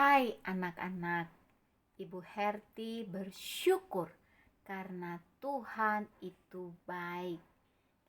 Hai anak-anak, Ibu Herti bersyukur karena Tuhan itu baik.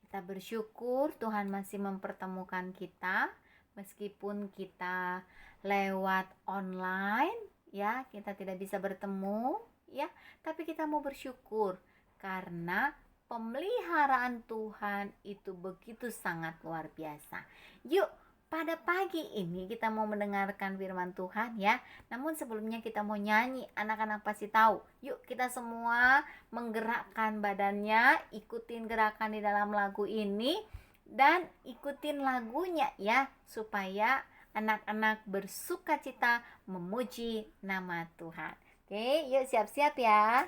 Kita bersyukur Tuhan masih mempertemukan kita meskipun kita lewat online ya, kita tidak bisa bertemu ya, tapi kita mau bersyukur karena pemeliharaan Tuhan itu begitu sangat luar biasa. Yuk, pada pagi ini kita mau mendengarkan firman Tuhan ya. Namun sebelumnya kita mau nyanyi, anak-anak pasti tahu. Yuk kita semua menggerakkan badannya, ikutin gerakan di dalam lagu ini dan ikutin lagunya ya, supaya anak-anak bersukacita memuji nama Tuhan. Oke, yuk siap-siap ya.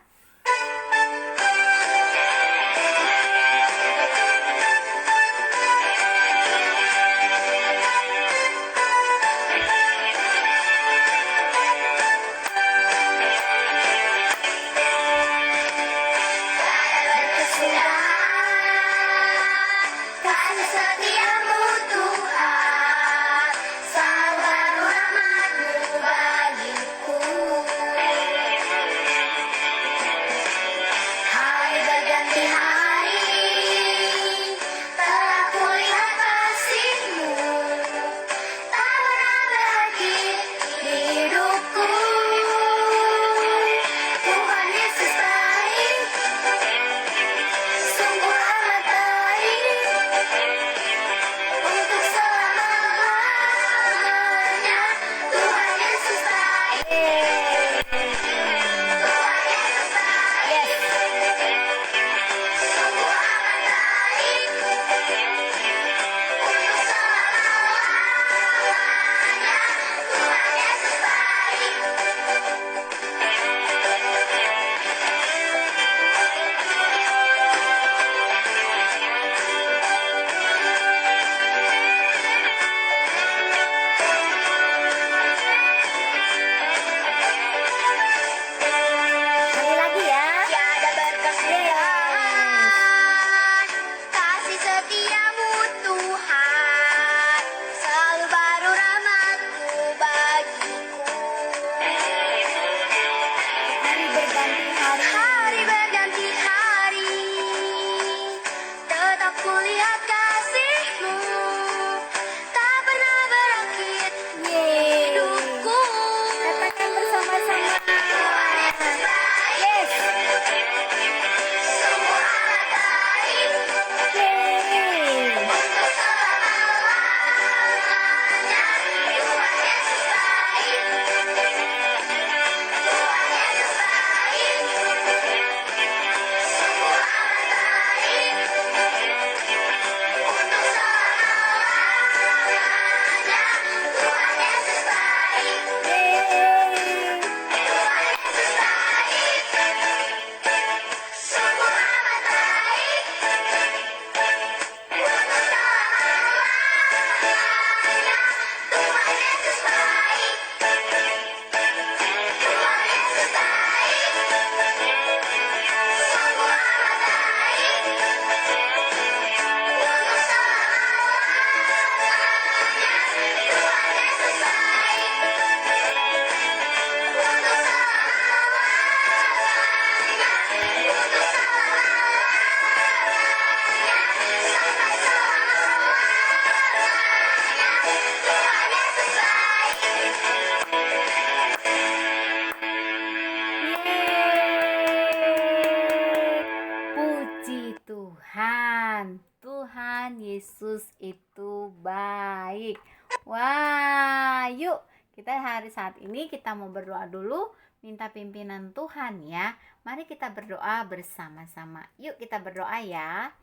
Tuhan Yesus itu baik. Wah, yuk kita saat ini kita mau berdoa dulu, minta pimpinan Tuhan ya. Mari kita berdoa bersama-sama. Yuk kita berdoa ya.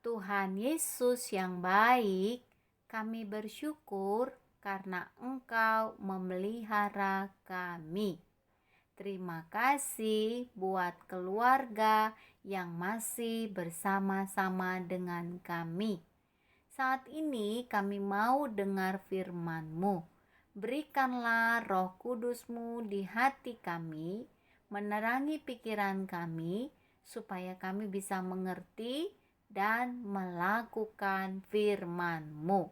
Tuhan Yesus yang baik, kami bersyukur karena Engkau memelihara kami. Terima kasih buat keluarga yang masih bersama-sama dengan kami. Saat ini kami mau dengar firman-Mu. Berikanlah Roh Kudus-Mu di hati kami, menerangi pikiran kami, supaya kami bisa mengerti dan melakukan firman-Mu.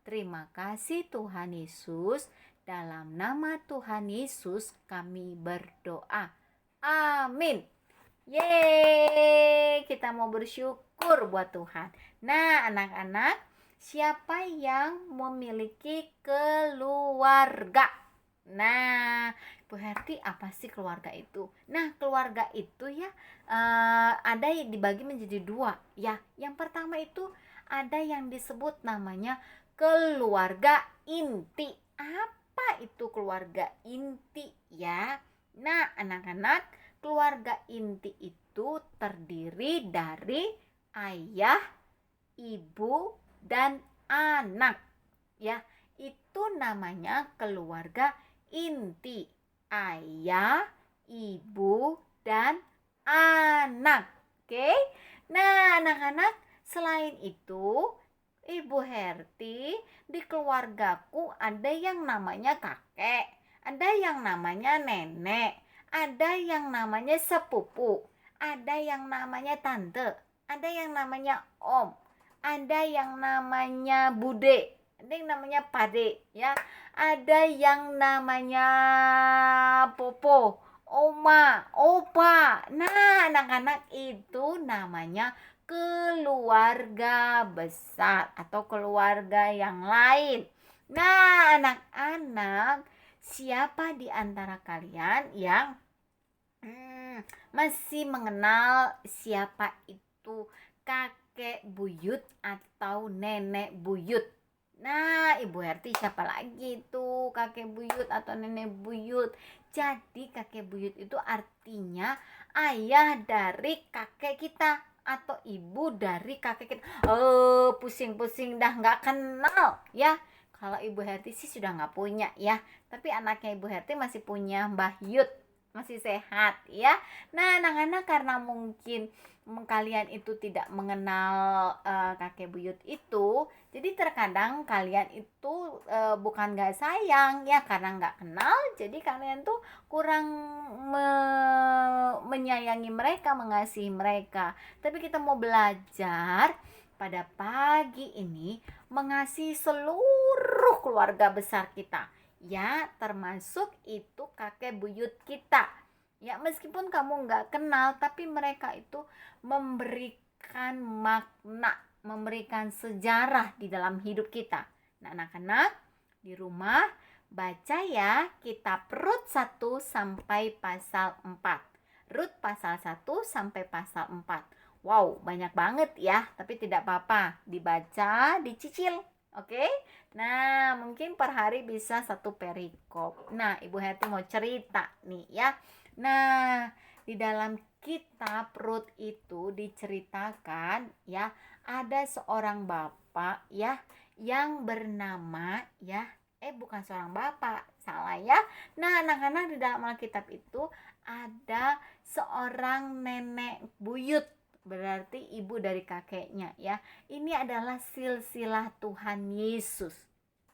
Terima kasih Tuhan Yesus. Dalam nama Tuhan Yesus kami berdoa. Amin. Yeay, kita mau bersyukur buat Tuhan. Nah, anak-anak, siapa yang memiliki keluarga? Nah, Bu Herti, apa sih keluarga itu? Nah, keluarga itu ya ada yang dibagi menjadi dua. Ya, yang pertama itu ada yang disebut namanya keluarga inti. Apa itu keluarga inti ya? Nah, anak-anak, keluarga inti itu terdiri dari ayah, ibu, dan anak. Ya, itu namanya keluarga inti. Ayah, ibu, dan anak. Oke? Nah, anak-anak, selain itu, Ibu Herti, di keluargaku ada yang namanya kakek, ada yang namanya nenek, ada yang namanya sepupu, ada yang namanya tante, ada yang namanya om, ada yang namanya bude, ada yang namanya pade, ya, ada yang namanya popo, oma, opa. Nah, anak-anak, itu namanya keluarga besar atau keluarga yang lain. Nah, anak-anak, siapa di antara kalian yang masih mengenal siapa itu kakek buyut atau nenek buyut? Nah, Ibu Herti, siapa lagi itu kakek buyut atau nenek buyut? Jadi kakek buyut itu artinya ayah dari kakek kita atau ibu dari kakek kita. Pusing-pusing dah, nggak kenal ya. Kalau Ibu Herti sih sudah nggak punya ya, tapi anaknya Ibu Herti masih punya Mbah Yut, masih sehat ya. Nah, anak-anak, karena mungkin kalian itu tidak mengenal kakek buyut itu, jadi terkadang kalian itu bukan gak sayang ya, karena gak kenal, jadi kalian tuh kurang menyayangi mereka, mengasihi mereka. Tapi kita mau belajar pada pagi ini mengasihi seluruh keluarga besar kita, ya, termasuk itu kakek buyut kita. Ya, meskipun kamu nggak kenal, tapi mereka itu memberikan makna, memberikan sejarah di dalam hidup kita. Nah, anak-anak, di rumah baca ya kitab Rut 1 sampai pasal 4. Rut pasal 1 sampai pasal 4. Wow, banyak banget ya, tapi tidak apa-apa, dibaca, dicicil. Oke? Nah, mungkin per hari bisa satu perikop. Nah, Ibu Herti mau cerita nih ya. Nah, di dalam kitab Rut itu diceritakan ya, ada seorang bapak ya yang bernama ya, bukan seorang bapak, salah ya. Nah, anak-anak, di dalam Alkitab itu ada seorang nenek buyut, berarti ibu dari kakeknya ya. Ini adalah silsilah Tuhan Yesus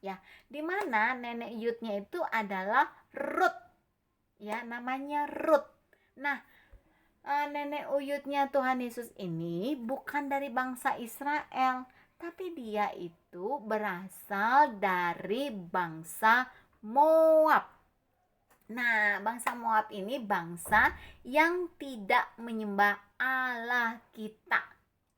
ya, dimana nenek yutnya itu adalah Rut ya, namanya Rut. Nah, nenek uyutnya Tuhan Yesus ini bukan dari bangsa Israel, tapi dia itu berasal dari bangsa Moab. Nah, bangsa Moab ini bangsa yang tidak menyembah Allah kita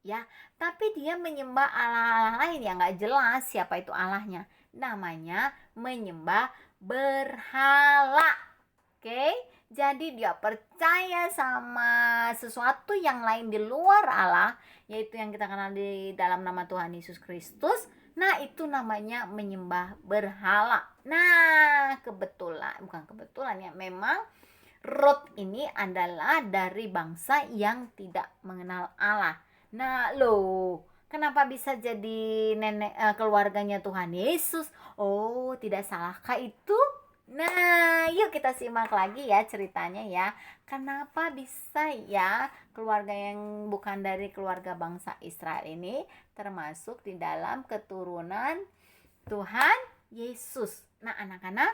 ya, tapi dia menyembah Allah-Allah lain yang gak jelas siapa itu Allahnya. Namanya menyembah berhala. Oke, jadi dia percaya sama sesuatu yang lain di luar Allah, yaitu yang kita kenal di dalam nama Tuhan Yesus Kristus. Nah, itu namanya menyembah berhala. Nah, bukan kebetulan ya, memang Rut ini adalah dari bangsa yang tidak mengenal Allah. Nah, loh, kenapa bisa jadi keluarganya Tuhan Yesus? Oh, tidak salahkah itu? Nah, yuk kita simak lagi ya ceritanya ya. Kenapa bisa ya keluarga yang bukan dari keluarga bangsa Israel ini termasuk di dalam keturunan Tuhan Yesus? Nah, anak-anak,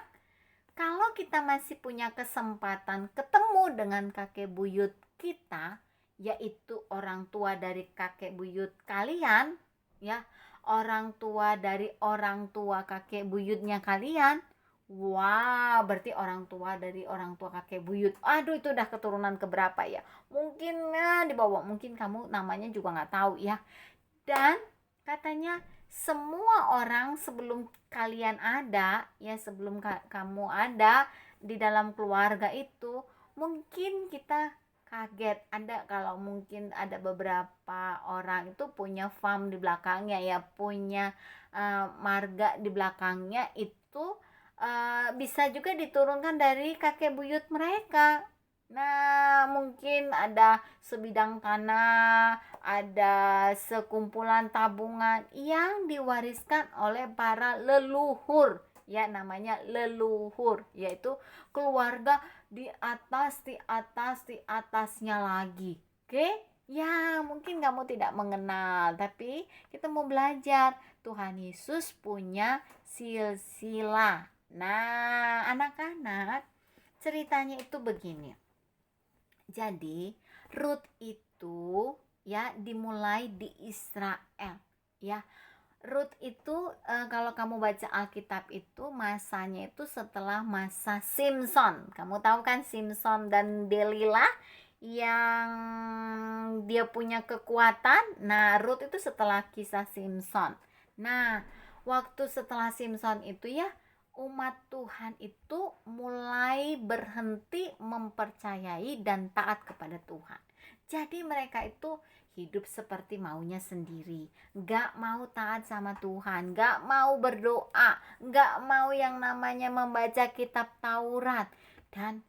kalau kita masih punya kesempatan ketemu dengan kakek buyut kita, yaitu orang tua dari kakek buyut kalian, ya, orang tua dari orang tua kakek buyutnya kalian. Wah, berarti orang tua dari orang tua kakek buyut. Aduh, itu udah keturunan keberapa ya? Mungkin di bawah, mungkin kamu namanya juga nggak tahu ya. Dan katanya semua orang sebelum kalian ada, ya sebelum kamu ada di dalam keluarga itu, mungkin kita kaget. Ada, kalau mungkin ada beberapa orang itu punya farm di belakangnya ya, punya marga di belakangnya itu bisa juga diturunkan dari kakek buyut mereka. Nah, mungkin ada sebidang tanah, ada sekumpulan tabungan yang diwariskan oleh para leluhur. Ya, namanya leluhur, yaitu keluarga di atas, di atas, di atasnya lagi. Oke? Ya, mungkin kamu tidak mengenal, tapi kita mau belajar. Tuhan Yesus punya silsilah. Nah, anak-anak, ceritanya itu begini. Jadi, Ruth itu ya dimulai di Israel. Ya, Ruth itu kalau kamu baca Alkitab itu masanya itu setelah masa Simson. Kamu tahu kan Simson dan Delilah yang dia punya kekuatan. Nah, Ruth itu setelah kisah Simson. Nah, waktu setelah Simson itu ya, umat Tuhan itu mulai berhenti mempercayai dan taat kepada Tuhan. Jadi mereka itu hidup seperti maunya sendiri, gak mau taat sama Tuhan, gak mau berdoa, gak mau yang namanya membaca kitab Taurat. Dan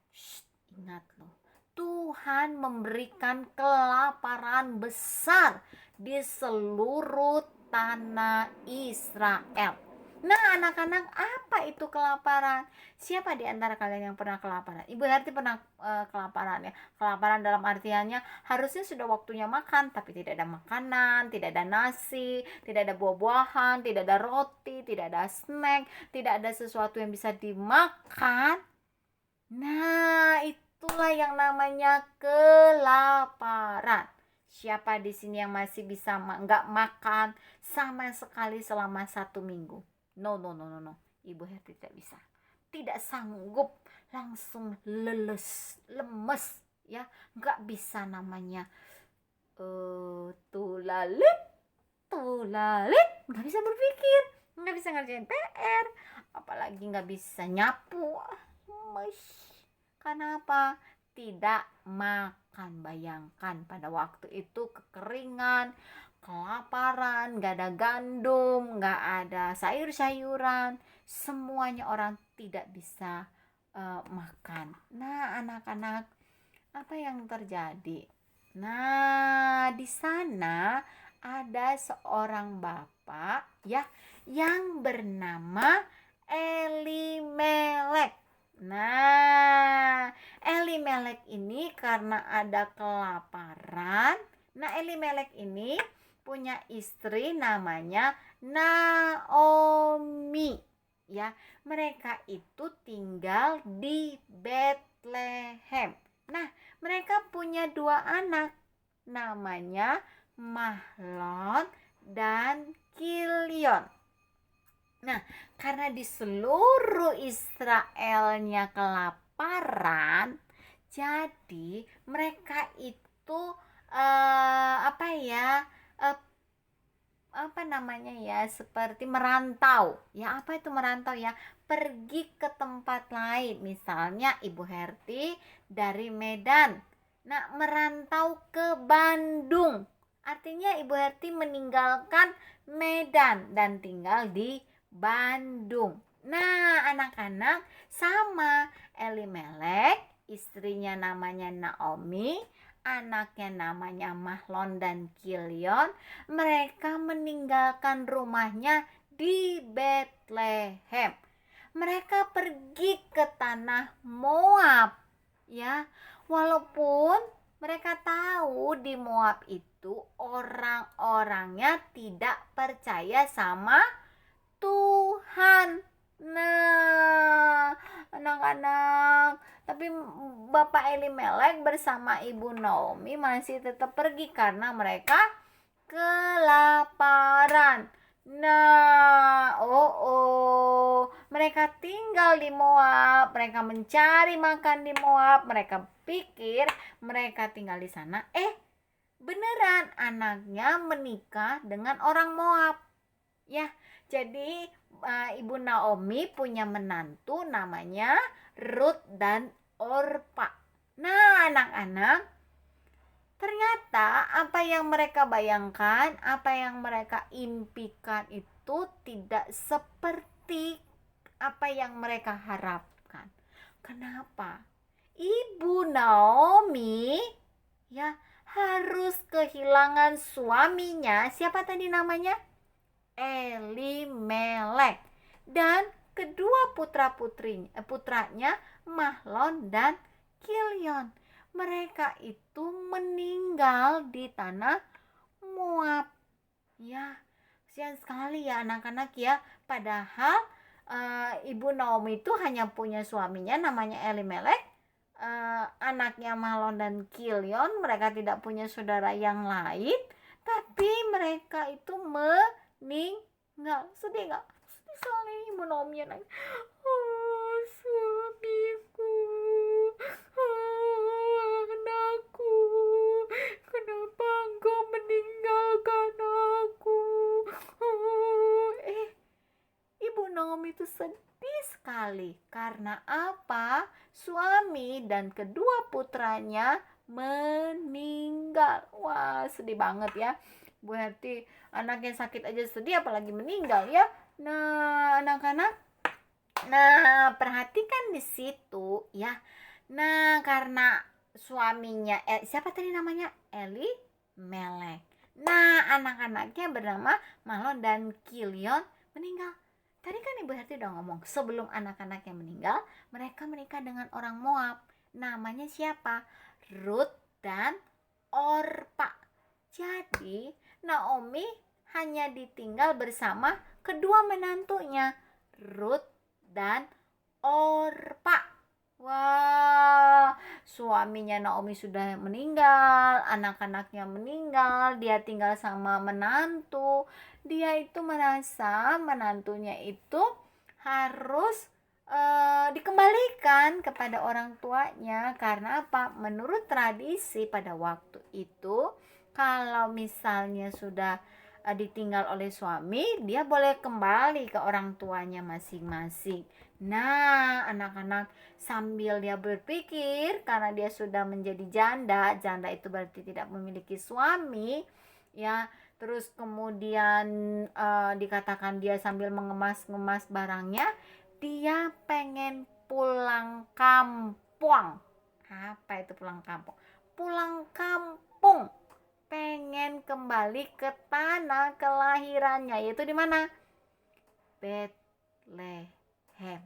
ingat loh, Tuhan memberikan kelaparan besar di seluruh tanah Israel. Nah, anak-anak, apa itu kelaparan? Siapa di antara kalian yang pernah kelaparan? Ibu Herti pernah kelaparan ya. Kelaparan dalam artiannya harusnya sudah waktunya makan, tapi tidak ada makanan, tidak ada nasi, tidak ada buah-buahan, tidak ada roti, tidak ada snack, tidak ada sesuatu yang bisa dimakan. Nah, itulah yang namanya kelaparan. Siapa di sini yang masih bisa nggak makan sama sekali selama 1 minggu? No. Ibu Herti tidak bisa. Tidak sanggup, langsung lemes, ya. Nggak bisa namanya tulalit. Nggak bisa berpikir, nggak bisa ngerjain PR, apalagi nggak bisa nyapu. Kenapa? Tidak makan. Bayangkan pada waktu itu kekeringan, kelaparan, gak ada gandum, gak ada sayur-sayuran, semuanya orang tidak bisa makan. Nah, anak-anak, apa yang terjadi? Nah, di sana ada seorang bapak ya yang bernama Elimelek. Nah, Elimelek ini karena ada kelaparan. Nah, Elimelek ini punya istri namanya Naomi. Ya, mereka itu tinggal di Bethlehem. Nah, mereka punya 2 anak, namanya Mahlon dan Kilion. Nah, karena di seluruh Israelnya kelaparan, jadi mereka itu seperti merantau. Ya, apa itu merantau ya? Pergi ke tempat lain. Misalnya Ibu Herti dari Medan. Nah, merantau ke Bandung. Artinya Ibu Herti meninggalkan Medan dan tinggal di Bandung. Nah, anak-anak, sama Elimelek, istrinya namanya Naomi, anaknya namanya Mahlon dan Kilion, mereka meninggalkan rumahnya di Bethlehem. Mereka pergi ke tanah Moab, ya. Walaupun mereka tahu di Moab itu orang-orangnya tidak percaya sama Tuhan. Nah, anak-anak, tapi Bapak Elimelek bersama Ibu Naomi masih tetap pergi karena mereka kelaparan. Nah, mereka tinggal di Moab, mereka mencari makan di Moab, mereka pikir mereka tinggal di sana. Beneran anaknya menikah dengan orang Moab. Ya, jadi Ibu Naomi punya menantu namanya Ruth dan Orpa. Nah, anak-anak, ternyata apa yang mereka bayangkan, apa yang mereka impikan itu tidak seperti apa yang mereka harapkan. Kenapa? Ibu Naomi ya harus kehilangan suaminya. Siapa tadi namanya? Elimelek. Dan kedua putranya Mahlon dan Kilion. Mereka itu meninggal di tanah Moab. Ya, kasihan sekali ya anak-anak ya. Padahal Ibu Naomi itu hanya punya suaminya namanya Elimelek, anaknya Mahlon dan Kilion. Mereka tidak punya saudara yang lain, tapi mereka itu meninggal. Sedih nggak? Sedih sekali Ibu Naomi nangis. Oh, suamiku, oh, anakku, kenapa engkau meninggalkan aku? Oh, Ibu Naomi itu sedih sekali. Karena apa? Suami dan kedua putranya meninggal. Wah, sedih banget ya. Berarti anaknya sakit aja sedih, apalagi meninggal ya. Nah, anak-anak, perhatikan di situ ya. Nah, karena suaminya siapa tadi namanya? Elimelek. Nah, anak-anaknya bernama Mahlon dan Kilion meninggal. Tadi kan Ibu Herti udah ngomong, sebelum anak-anaknya meninggal, mereka menikah dengan orang Moab. Namanya siapa? Ruth dan Orpa. Jadi, Naomi hanya ditinggal bersama kedua menantunya, Ruth dan Orpa. Wah, suaminya Naomi sudah meninggal, anak-anaknya meninggal, dia tinggal sama menantu. Dia itu merasa menantunya itu harus dikembalikan kepada orang tuanya. Karena apa? Menurut tradisi pada waktu itu, kalau misalnya sudah ditinggal oleh suami, dia boleh kembali ke orang tuanya masing-masing. Nah, anak-anak, sambil dia berpikir, karena dia sudah menjadi janda itu berarti tidak memiliki suami, ya. Terus kemudian dikatakan dia sambil mengemas-ngemas barangnya, dia pengen pulang kampung. Apa itu pulang kampung? Pulang kampung, pengen kembali ke tanah kelahirannya, yaitu di mana? Bethlehem.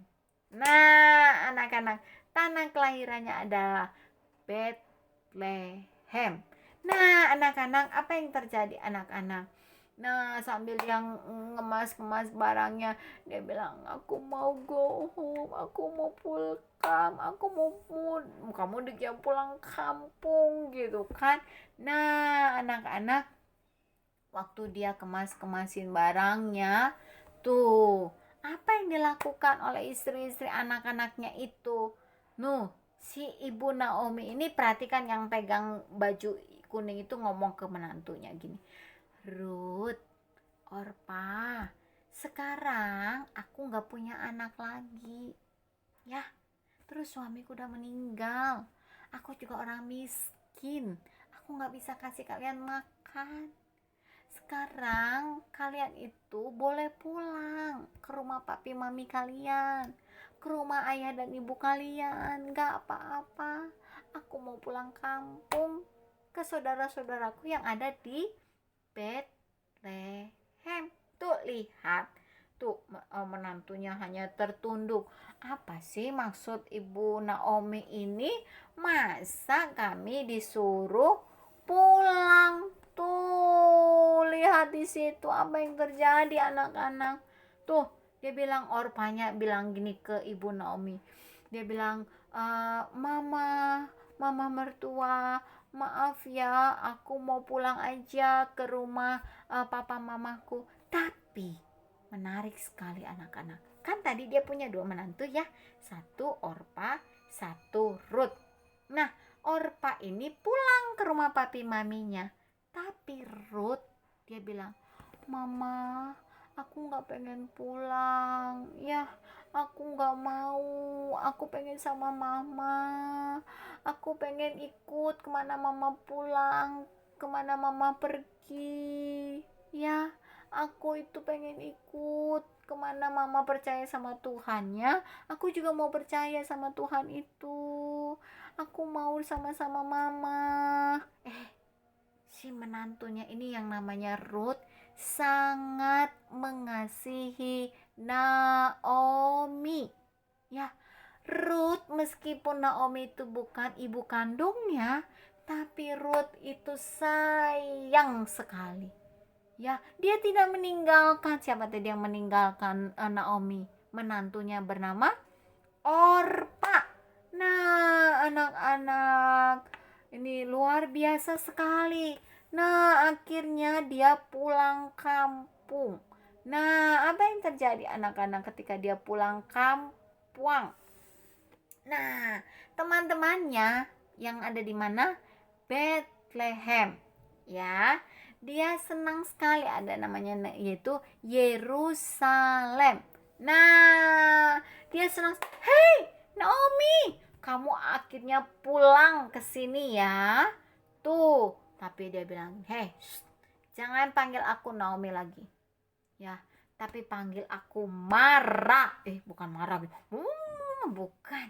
Nah, anak-anak, tanah kelahirannya adalah Bethlehem. Nah, anak-anak, apa yang terjadi anak-anak? Nah, sambil yang ngemas-ngemas barangnya, dia bilang, aku mau go home, aku mau pulang, kamu dia pulang kampung gitu kan. Nah, anak-anak, waktu dia kemas-kemasin barangnya, tuh, apa yang dilakukan oleh istri-istri anak-anaknya itu? Si Ibu Naomi ini, perhatikan yang pegang baju kuning itu ngomong ke menantunya gini, Ruth, Orpa, sekarang aku gak punya anak lagi. Ya, terus suamiku udah meninggal. Aku juga orang miskin. Aku gak bisa kasih kalian makan. Sekarang kalian itu boleh pulang ke rumah papi mami kalian, ke rumah ayah dan ibu kalian. Gak apa-apa, aku mau pulang kampung ke saudara-saudaraku yang ada di Bethlehem. Tuh, lihat tuh, menantunya hanya tertunduk. Apa sih maksud Ibu Naomi ini? Masa kami disuruh pulang? Tuh, lihat di situ apa yang terjadi anak-anak. Tuh, dia bilang, Orpanya bilang gini ke Ibu Naomi. Dia bilang, mama mertua, maaf ya, aku mau pulang aja ke rumah papa mamaku. Tapi menarik sekali anak-anak. Kan tadi dia punya 2 menantu ya. 1 Orpa, 1 Rut. Nah, Orpa ini pulang ke rumah papi maminya. Tapi Rut dia bilang, "Mama, aku gak pengen pulang. Ya, aku gak mau. Aku pengen sama mama. Aku pengen ikut kemana mama pulang, kemana mama pergi. Ya, aku itu pengen ikut kemana mama percaya sama Tuhannya. Aku juga mau percaya sama Tuhan itu. Aku mau sama-sama mama." Si menantunya ini yang namanya Ruth sangat mengasihi Naomi. Ya, Ruth meskipun Naomi itu bukan ibu kandungnya, tapi Ruth itu sayang sekali. Ya, dia tidak meninggalkan. Siapa tadi yang meninggalkan Naomi? Menantunya bernama Orpa. Nah, anak-anak, ini luar biasa sekali. Nah, akhirnya dia pulang kampung. Nah, apa yang terjadi anak-anak ketika dia pulang kampung? Nah, teman-temannya yang ada di mana? Bethlehem. Ya, dia senang sekali, ada namanya yaitu Yerusalem. Nah, dia senang. "Hei, Naomi, kamu akhirnya pulang ke sini ya." Tuh, tapi dia bilang, "Hei, jangan panggil aku Naomi lagi. Ya, tapi panggil aku Mara." Bukan Mara. Bukan.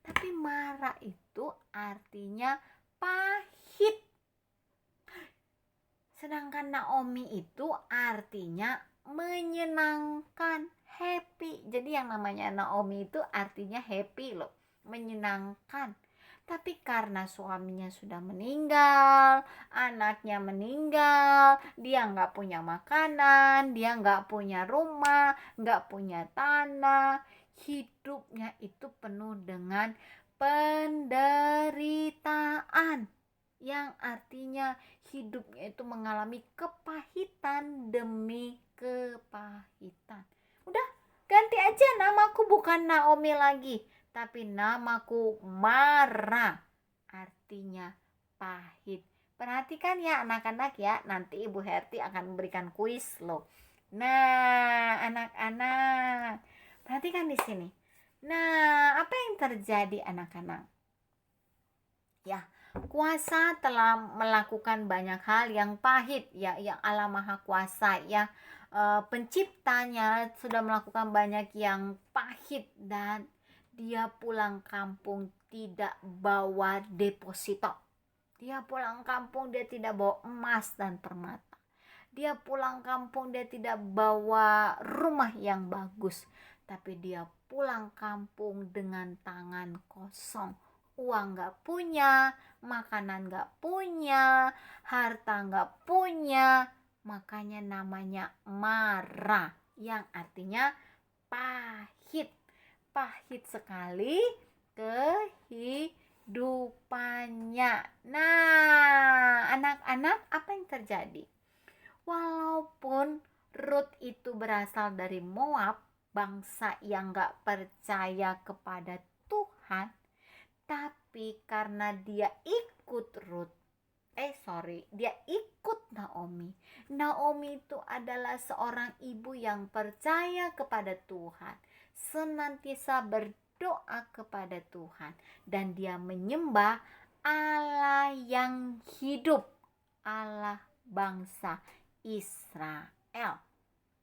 Tapi Mara itu artinya pahit. Sedangkan Naomi itu artinya menyenangkan, happy. Jadi yang namanya Naomi itu artinya happy loh, menyenangkan. Tapi karena suaminya sudah meninggal, anaknya meninggal, dia nggak punya makanan, dia nggak punya rumah, nggak punya tanah, hidupnya itu penuh dengan penderitaan, yang artinya hidupnya itu mengalami kepahitan demi kepahitan. Udah, ganti aja namaku, bukan Naomi lagi, tapi namaku Mara, artinya pahit. Perhatikan ya anak-anak ya, nanti Ibu Herti akan memberikan kuis loh. Nah, anak-anak, perhatikan di sini. Nah, apa yang terjadi anak-anak? Ya, kuasa telah melakukan banyak hal yang pahit ya, yang Allah Maha Kuasa ya. Penciptanya sudah melakukan banyak yang pahit, dan dia pulang kampung tidak bawa deposito. Dia pulang kampung dia tidak bawa emas dan permata. Dia pulang kampung dia tidak bawa rumah yang bagus, tapi dia pulang kampung dengan tangan kosong. Uang gak punya, makanan gak punya, harta gak punya. Makanya namanya Mara, yang artinya pahit. Pahit sekali kehidupannya. Nah, anak-anak, apa yang terjadi? Walaupun Ruth itu berasal dari Moab, bangsa yang gak percaya kepada Tuhan, tapi karena dia ikut dia ikut Naomi. Naomi itu adalah seorang ibu yang percaya kepada Tuhan, senantiasa berdoa kepada Tuhan, dan dia menyembah Allah yang hidup, Allah bangsa Israel.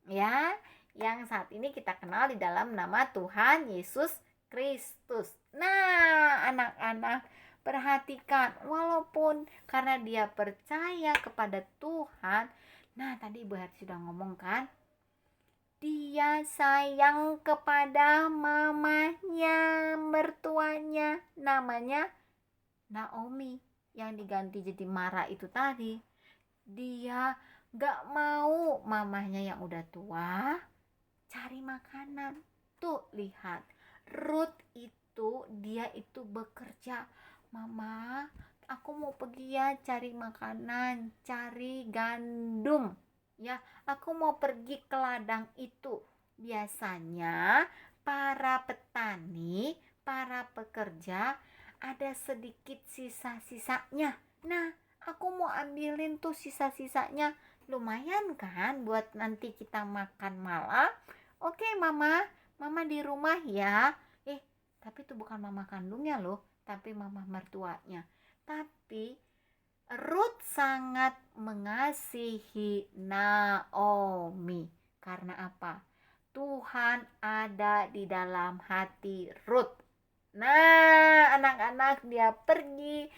Ya, yang saat ini kita kenal di dalam nama Tuhan Yesus Kristus. Nah, anak-anak, perhatikan, walaupun karena dia percaya kepada Tuhan, nah tadi Ibu Herti sudah ngomong kan, dia sayang kepada mamanya, mertuanya, namanya Naomi, yang diganti jadi Mara itu tadi. Dia gak mau mamanya yang udah tua cari makanan. Tuh, lihat, Ruth itu dia itu bekerja. "Mama, aku mau pergi ya cari makanan, cari gandum." Ya, aku mau pergi ke ladang itu. Biasanya para petani, para pekerja ada sedikit sisa-sisanya. Nah, aku mau ambilin tuh sisa-sisanya. Lumayan kan buat nanti kita makan malam. Oke, Mama. Mama di rumah ya. Tapi itu bukan mama kandungnya loh, tapi mama mertuanya. Tapi Ruth sangat mengasihi Naomi. Karena apa? Tuhan ada di dalam hati Ruth. Nah, anak-anak, dia pergi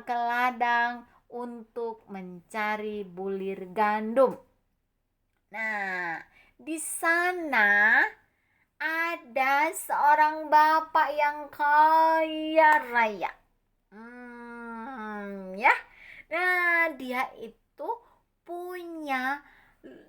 ke ladang untuk mencari bulir gandum. Nah, di sana ada seorang bapak yang kaya raya. Ya. Nah, dia itu punya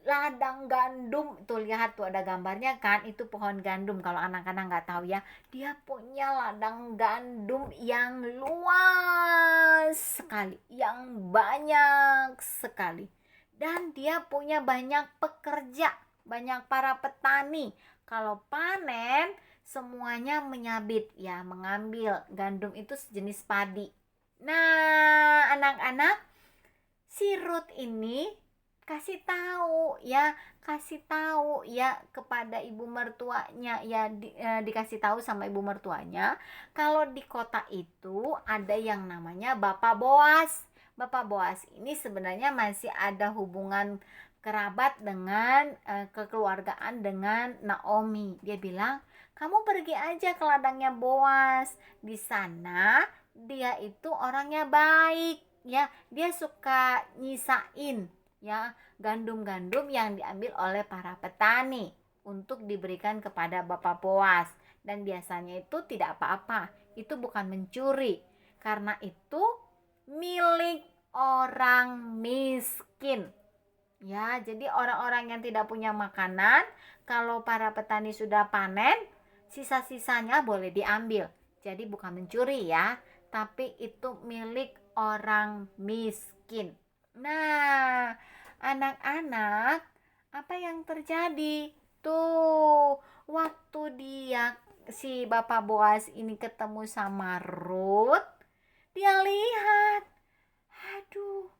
ladang gandum. Tuh lihat tuh ada gambarnya kan, itu pohon gandum. Kalau anak-anak nggak tahu ya, dia punya ladang gandum yang luas sekali, yang banyak sekali. Dan dia punya banyak pekerja, banyak para petani. Kalau panen semuanya menyabit ya, mengambil gandum itu sejenis padi. Nah, anak-anak, si Ruth ini kasih tahu ya kepada ibu mertuanya ya, dikasih tahu sama ibu mertuanya kalau di kota itu ada yang namanya Bapak Boas. Bapak Boas ini sebenarnya masih ada hubungan kerabat dengan kekeluargaan dengan Naomi. Dia bilang, kamu pergi aja ke ladangnya Boas. Di sana dia itu orangnya baik ya, dia suka nyisain ya gandum-gandum yang diambil oleh para petani untuk diberikan kepada Bapak Boas. Dan biasanya itu tidak apa-apa, itu bukan mencuri, karena itu milik orang miskin ya. Jadi orang-orang yang tidak punya makanan, kalau para petani sudah panen, sisa-sisanya boleh diambil. Jadi bukan mencuri ya, tapi itu milik orang miskin. Nah, anak-anak, apa yang terjadi? Tuh, waktu si Bapak Boas ini ketemu sama Ruth, dia lihat, aduh,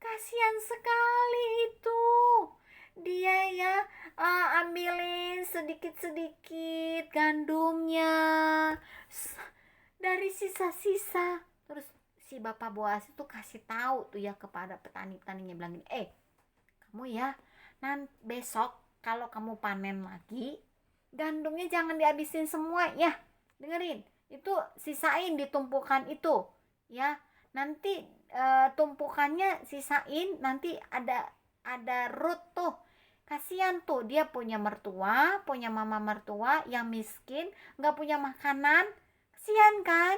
kasihan sekali itu. Dia ya ambilin sedikit-sedikit gandumnya dari sisa-sisa. Terus si Bapak Boas itu kasih tahu tuh ya kepada petani-petaninya, bilang gini, kamu ya, nanti besok kalau kamu panen lagi, gandumnya jangan dihabisin semua ya. Dengerin, itu sisain di tumpukan itu ya. Nanti tumpukannya sisain, nanti ada Ruth tuh. Kasihan tuh, dia punya mertua, punya mama mertua yang miskin, nggak punya makanan. Kasihan kan?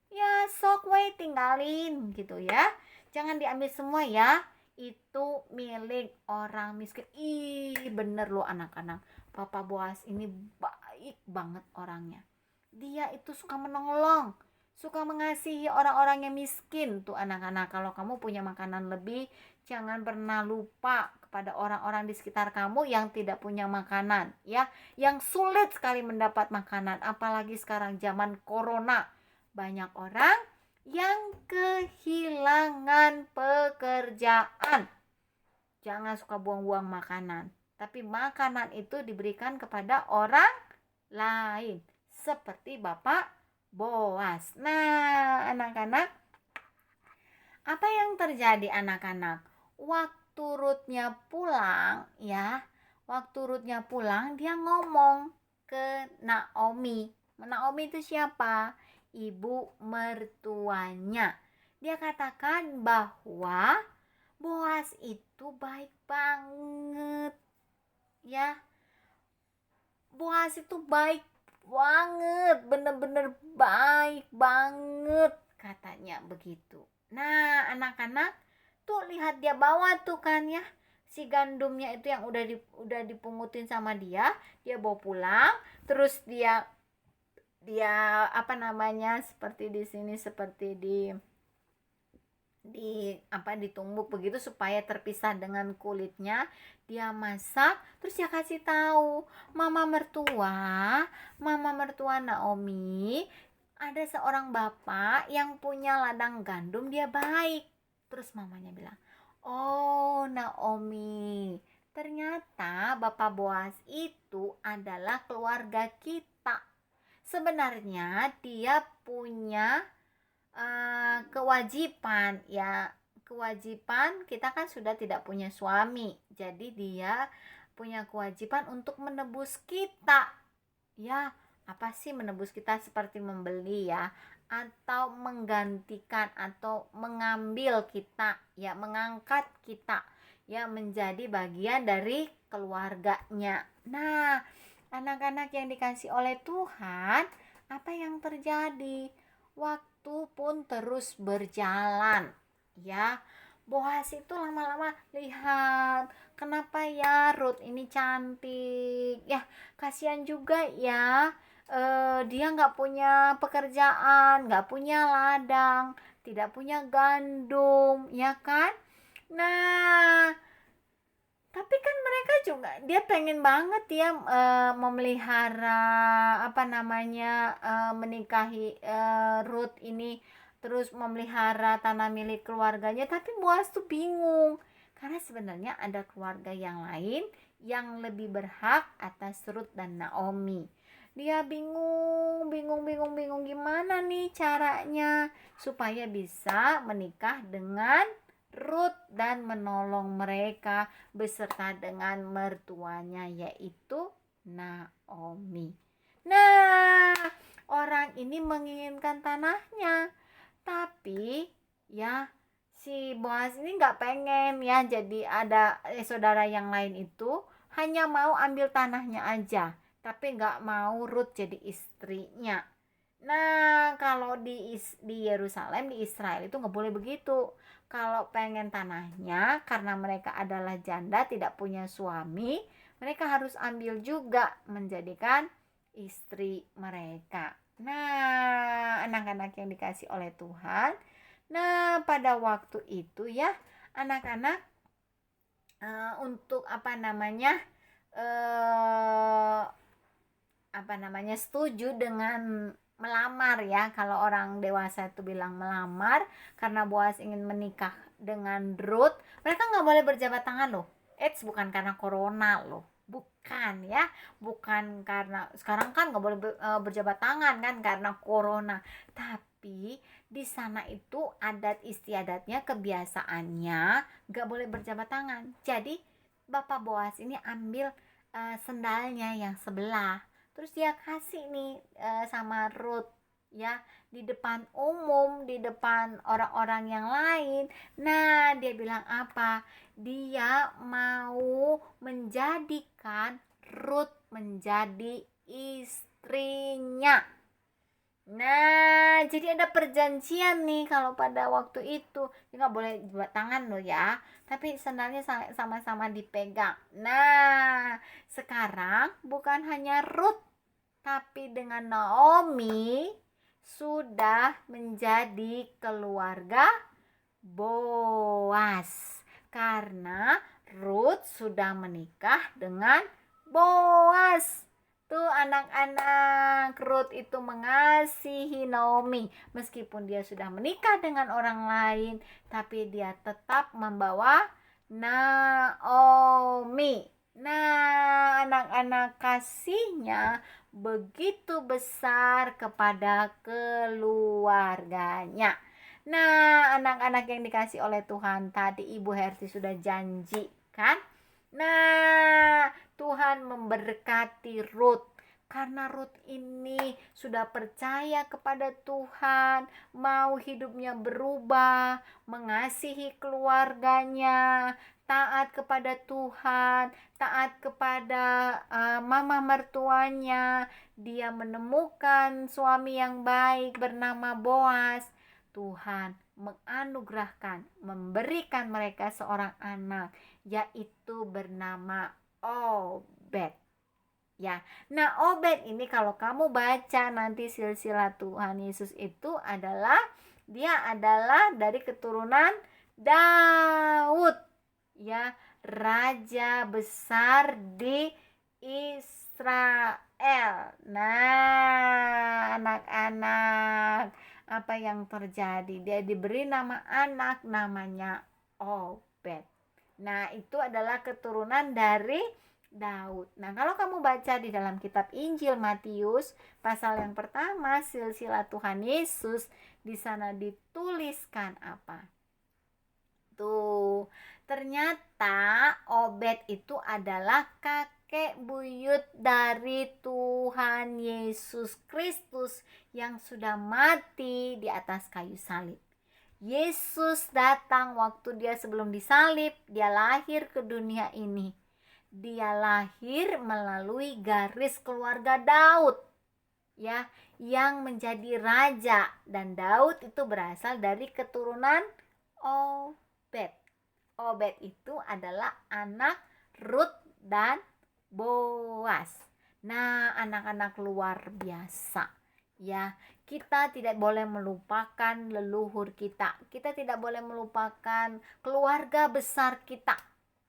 Ya sok we tinggalin gitu ya. Jangan diambil semua ya. Itu milik orang miskin. Ih, bener loh anak-anak. Papa Boas ini baik banget orangnya. Dia itu suka menolong, suka mengasihi orang-orang yang miskin tuh anak-anak. Kalau kamu punya makanan lebih, jangan pernah lupa kepada orang-orang di sekitar kamu yang tidak punya makanan ya, yang sulit sekali mendapat makanan. Apalagi sekarang zaman corona, banyak orang yang kehilangan pekerjaan. Jangan suka buang-buang makanan, tapi makanan itu diberikan kepada orang lain, seperti Bapak Boas. Nah, anak-anak, apa yang terjadi anak-anak? Waktu Ruthnya pulang ya, dia ngomong ke Naomi. Naomi itu siapa? Ibu mertuanya. Dia katakan bahwa Boas itu baik banget ya. Boas itu baik banget, bener-bener baik banget, katanya begitu. Nah, anak-anak, tuh lihat dia bawa tuh kan ya, si gandumnya itu yang udah dipungutin sama dia bawa pulang. Terus dia apa namanya, seperti di sini, seperti ditumbuk begitu supaya terpisah dengan kulitnya. Dia masak, terus dia kasih tahu, mama mertua Naomi, ada seorang bapak yang punya ladang gandum, dia baik. Terus mamanya bilang, oh Naomi, ternyata Bapak Boas itu adalah keluarga kita. Sebenarnya dia punya kewajiban, ya kewajiban, kita kan sudah tidak punya suami, jadi dia punya kewajiban untuk menebus kita. Ya, apa sih menebus kita? Seperti membeli ya, atau menggantikan atau mengambil kita, ya mengangkat kita ya menjadi bagian dari keluarganya. Nah, anak-anak yang dikasih oleh Tuhan, apa yang terjadi? Waktu pun terus berjalan, ya. Boas itu lama-lama lihat, kenapa ya Ruth ini cantik, ya kasihan juga ya, dia nggak punya pekerjaan, nggak punya ladang, tidak punya gandum, ya kan? Nah, tapi kan mereka juga, dia pengen banget ya memelihara menikahi Ruth ini, terus memelihara tanah milik keluarganya. Tapi Boas tuh bingung karena sebenarnya ada keluarga yang lain yang lebih berhak atas Ruth dan Naomi. Dia bingung gimana nih caranya supaya bisa menikah dengan Ruth dan menolong mereka beserta dengan mertuanya, yaitu Naomi. Nah, orang ini menginginkan tanahnya, tapi ya si Boaz ini nggak pengen ya, jadi ada saudara yang lain itu hanya mau ambil tanahnya aja, tapi nggak mau Ruth jadi istrinya. Nah, kalau di Yerusalem, di Israel itu nggak boleh begitu. Kalau pengen tanahnya, karena mereka adalah janda tidak punya suami, mereka harus ambil juga menjadikan istri mereka. Nah, anak-anak yang dikasih oleh Tuhan, nah pada waktu itu ya, anak-anak untuk setuju dengan melamar ya. Kalau orang dewasa itu bilang melamar, karena Boas ingin menikah dengan Ruth. Mereka nggak boleh berjabat tangan loh. Bukan karena corona loh, bukan ya, bukan karena sekarang kan nggak boleh berjabat tangan kan karena corona. Tapi di sana itu adat istiadatnya, kebiasaannya nggak boleh berjabat tangan. Jadi Bapak Boas ini ambil sendalnya yang sebelah, terus dia kasih nih sama Ruth ya, di depan umum, di depan orang-orang yang lain. Nah, dia bilang apa? Dia mau menjadikan Ruth menjadi istrinya. Nah, jadi ada perjanjian nih kalau pada waktu itu. Dia nggak boleh buat tangan loh ya, tapi sandalnya sama-sama dipegang. Nah, sekarang bukan hanya Ruth, tapi dengan Naomi sudah menjadi keluarga Boas. Karena Ruth sudah menikah dengan Boas. Tuh anak-anak, Ruth itu mengasihi Naomi. Meskipun dia sudah menikah dengan orang lain, tapi dia tetap membawa Naomi. Nah, anak-anak, kasihnya begitu besar kepada keluarganya. Nah, anak-anak yang dikasih oleh Tuhan, tadi Ibu Herti sudah janji kan? Nah, Tuhan memberkati Ruth karena Ruth ini sudah percaya kepada Tuhan, mau hidupnya berubah, mengasihi keluarganya, taat kepada Tuhan, taat kepada mama mertuanya. Dia menemukan suami yang baik bernama Boas. Tuhan menganugerahkan, memberikan mereka seorang anak, yaitu bernama Obed. Ya, nah Obed ini kalau kamu baca nanti silsilah Tuhan Yesus itu adalah Dia adalah dari keturunan Daud, ya, raja besar di Israel. Nah, anak-anak, apa yang terjadi? Dia diberi nama anak, namanya Obed. Nah, itu adalah keturunan dari Daud. Nah, kalau kamu baca di dalam kitab Injil Matius pasal yang pertama, silsilah Tuhan Yesus, di sana dituliskan apa? Tuh, ternyata Obed itu adalah kakek buyut dari Tuhan Yesus Kristus yang sudah mati di atas kayu salib. Yesus datang waktu dia sebelum disalib, dia lahir ke dunia ini. Dia lahir melalui garis keluarga Daud, ya, yang menjadi raja, dan Daud itu berasal dari keturunan Obed. Obed itu adalah anak Rut dan Boas. Nah, anak-anak luar biasa, ya. Kita tidak boleh melupakan leluhur kita. Kita tidak boleh melupakan keluarga besar kita,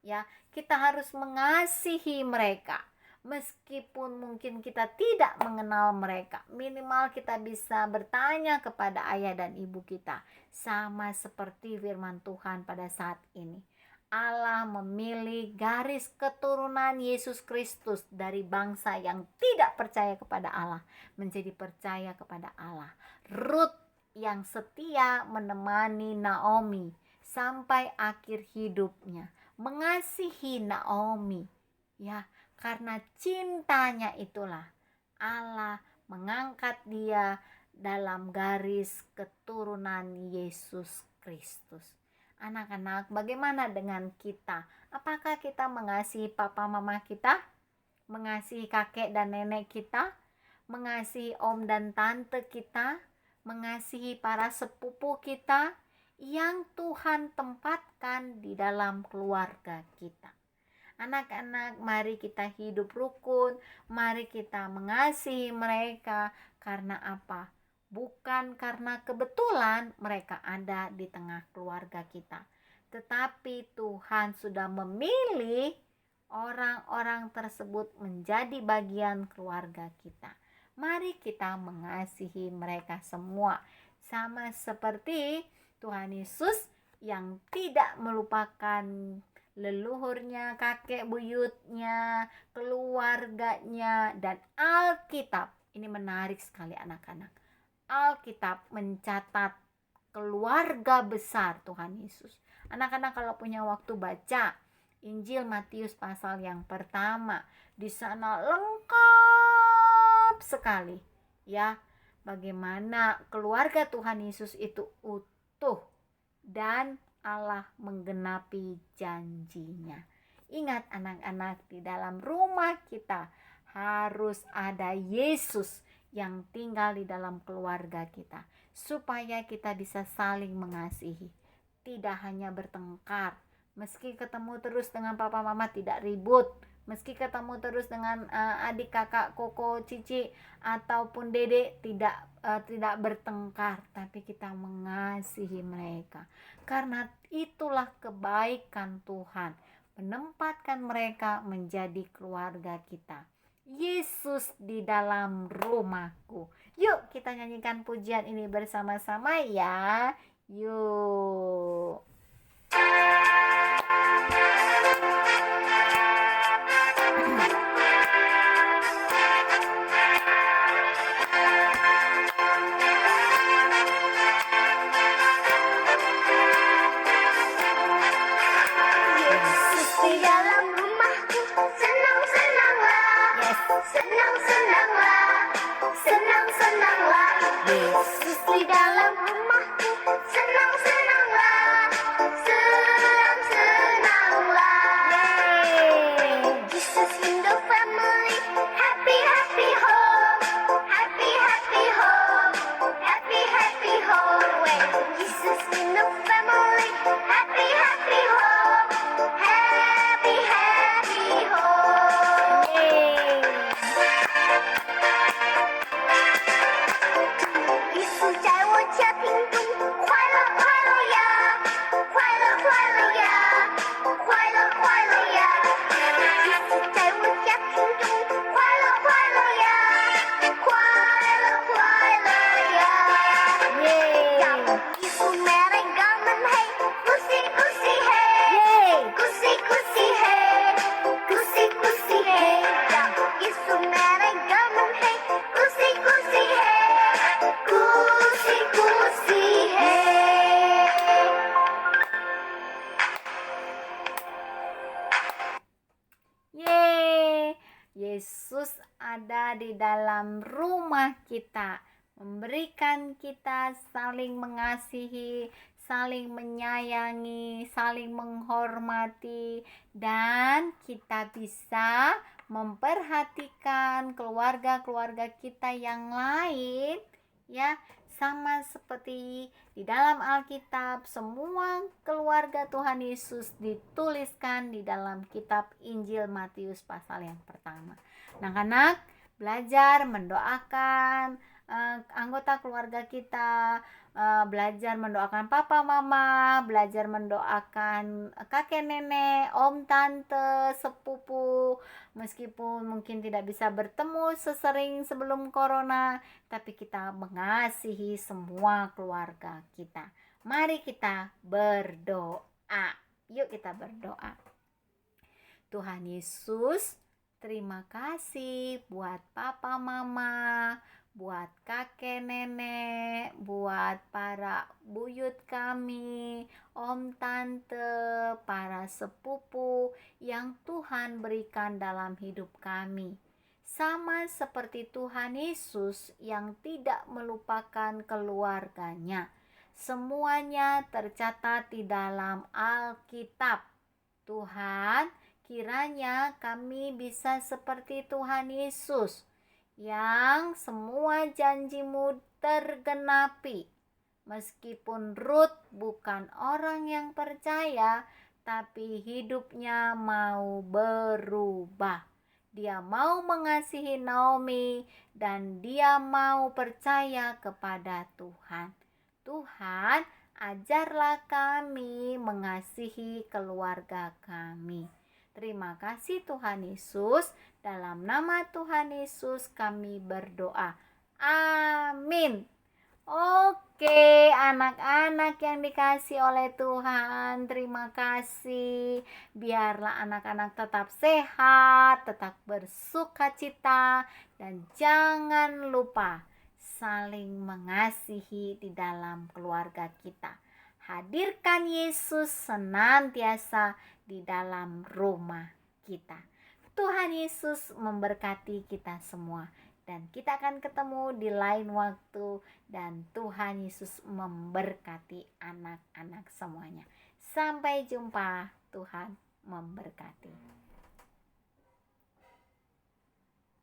ya. Kita harus mengasihi mereka. Meskipun mungkin kita tidak mengenal mereka, minimal kita bisa bertanya kepada ayah dan ibu kita. Sama seperti firman Tuhan pada saat ini. Allah memilih garis keturunan Yesus Kristus dari bangsa yang tidak percaya kepada Allah menjadi percaya kepada Allah. Rut yang setia menemani Naomi sampai akhir hidupnya, mengasihi Naomi, ya, karena cintanya itulah Allah mengangkat dia dalam garis keturunan Yesus Kristus. Anak-anak, bagaimana dengan kita? Apakah kita mengasihi papa mama kita? Mengasihi kakek dan nenek kita? Mengasihi om dan tante kita? Mengasihi para sepupu kita yang Tuhan tempatkan di dalam keluarga kita? Anak-anak, mari kita hidup rukun, mari kita mengasihi mereka. Karena apa? Bukan karena kebetulan mereka ada di tengah keluarga kita, tetapi Tuhan sudah memilih orang-orang tersebut menjadi bagian keluarga kita. Mari kita mengasihi mereka semua, sama seperti Tuhan Yesus yang tidak melupakan leluhurnya, kakek buyutnya, keluarganya, dan Alkitab. Ini menarik sekali anak-anak. Alkitab mencatat keluarga besar Tuhan Yesus. Anak-anak kalau punya waktu baca Injil Matius pasal yang pertama. Di sana lengkap sekali, ya, bagaimana keluarga Tuhan Yesus itu utuh dan Allah menggenapi janjinya. Ingat anak-anak, di dalam rumah kita harus ada Yesus yang tinggal di dalam keluarga kita, supaya kita bisa saling mengasihi, tidak hanya bertengkar. Meski ketemu terus dengan papa mama tidak ribut, meski ketemu terus dengan adik kakak koko cici ataupun dede tidak bertengkar, tapi kita mengasihi mereka, karena itulah kebaikan Tuhan menempatkan mereka menjadi keluarga kita. Yesus di dalam rumahku. Yuk kita nyanyikan pujian ini bersama-sama ya. Yuk. Yesus di dalam rumahku, senang-senanglah. Senang-senanglah, senang-senanglah. Yesus di dalam rumahku, senang-senanglah, senang-senanglah. Jesus in the family, happy happy home, happy happy home, happy happy home. When Jesus in the family, happy happy home, happy happy home. 耶稣在我家庭中 di dalam rumah kita, memberikan kita saling mengasihi, saling menyayangi, saling menghormati, dan kita bisa memperhatikan keluarga-keluarga kita yang lain, ya, sama seperti di dalam Alkitab. Semua keluarga Tuhan Yesus dituliskan di dalam kitab Injil Matius pasal yang pertama. Anak-anak belajar mendoakan anggota keluarga kita, belajar mendoakan papa mama, belajar mendoakan kakek nenek, om tante, sepupu, meskipun mungkin tidak bisa bertemu sesering sebelum corona, tapi kita mengasihi semua keluarga kita. Mari kita berdoa. Yuk kita berdoa. Tuhan Yesus, terima kasih buat papa mama, buat kakek nenek, buat para buyut kami, om tante, para sepupu yang Tuhan berikan dalam hidup kami. Sama seperti Tuhan Yesus yang tidak melupakan keluarganya. Semuanya tercatat di dalam Alkitab. Tuhan, kiranya kami bisa seperti Tuhan Yesus, yang semua janjimu tergenapi. Meskipun Ruth bukan orang yang percaya, tapi hidupnya mau berubah. Dia mau mengasihi Naomi dan dia mau percaya kepada Tuhan. Tuhan, ajarlah kami mengasihi keluarga kami. Terima kasih Tuhan Yesus. Dalam nama Tuhan Yesus kami berdoa. Amin. Oke, anak-anak yang dikasih oleh Tuhan, terima kasih. Biarlah anak-anak tetap sehat, tetap bersukacita, dan jangan lupa saling mengasihi di dalam keluarga kita. Hadirkan Yesus senantiasa di dalam rumah kita. Tuhan Yesus memberkati kita semua, dan kita akan ketemu di lain waktu, dan Tuhan Yesus memberkati anak-anak semuanya. Sampai jumpa, Tuhan memberkati.